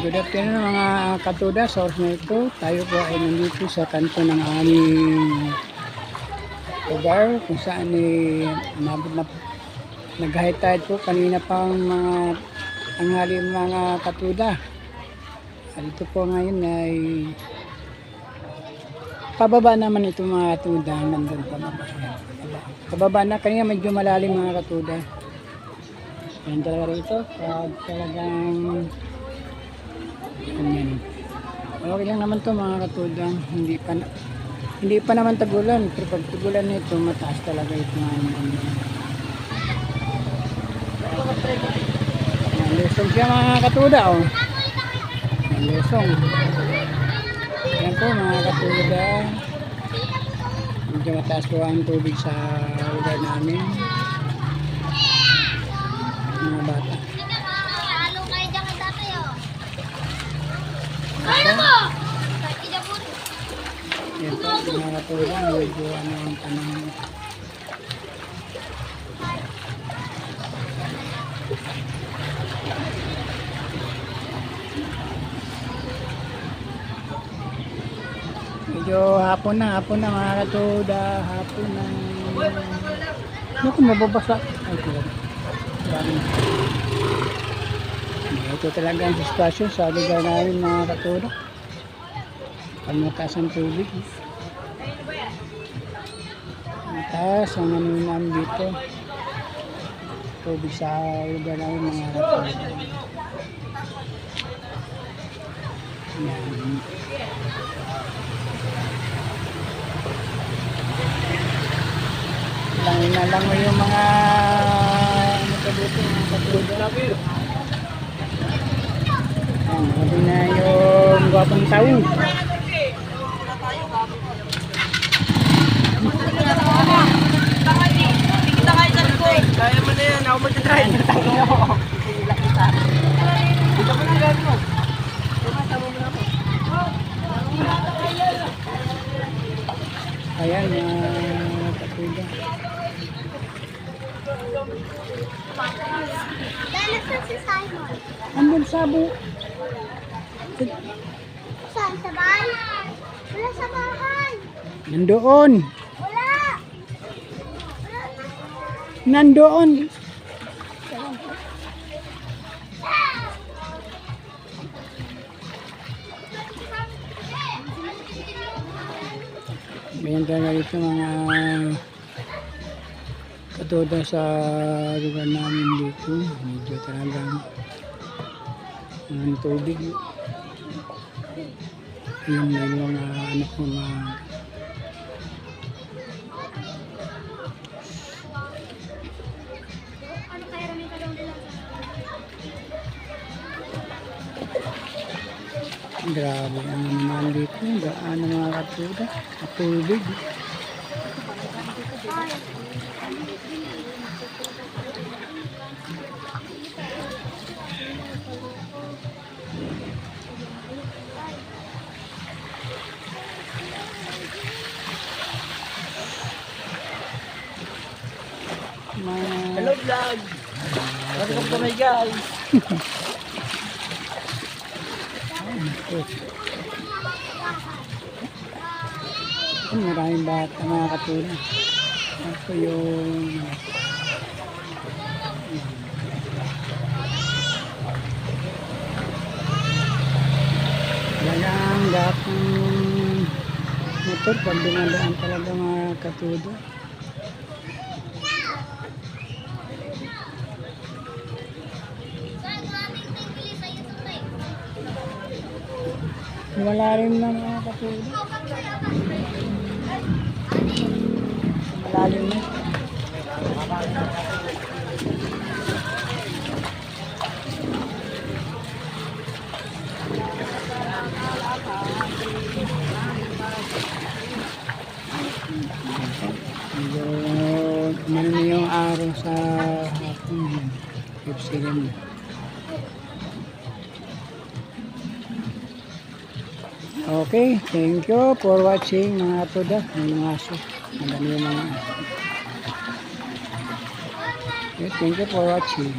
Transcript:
Good afternoon mga katuda, source na ito. Tayo po ay nandito sa kanto ng aming lugar kung saan nag-high tide po kanina pang mga tanghali mga katuda. Dito po ngayon ay pababa naman ito mga katuda. Nandun pababa na, kanina medyo malalim mga katuda. Yan talaga rito pag talagang ganyan. Okay lang naman to mga katudang, hindi pa naman tagulan, pero pag tagulan nito mataas talaga ito ngayon. Lesong siya mga katuda, oh. Lesong. Yan po mga katuda, medyo mataas po ang tubig sa lugar namin, mga bata. Yan po, mga katulad, medyo ano ang tanong. Medyo hapon na mga katulad, hapon na. Ano kung mababasa? Ay, dami. Ito talaga ang sitwasyon sa lugar namin mga katulad. Mataas ang tubig. Mataas ang ano namin dito. Tubig sa lugar namin mga katulad. Yan. Langin na lang mo yung mga ano ka dito mga katulad. Sabi na yung gwapang tao. Kaya mo na yan, ako mag-drive. Dito ko lang gano'n mo. Tumatama mo na ako. Ayan, katulad. Nasaan si Simon? Andun sabo. Saan? Sa bahay? Wala sa bahay. Nandoon. Wala. Nandoon. Ayan talaga ito mga katuda sa lugar namin dito. Medyo talagang ang tubig. Yung mga ano po mga grabe ang naman dito. Gaan ang mga katuda at tubig. Hello vlog! Welcome to my guys! Maraming bata mga katulad. Ito yung walang gatong motor pag dumadaan talaga mga katulad. Wala rin na mga katulad. Malalim na. Medyo yung araw sa hapon. Ipsilim. Okay, thank you for watching mga tuda, mga aso. Madami yung mga aso. Okay, thank you for watching.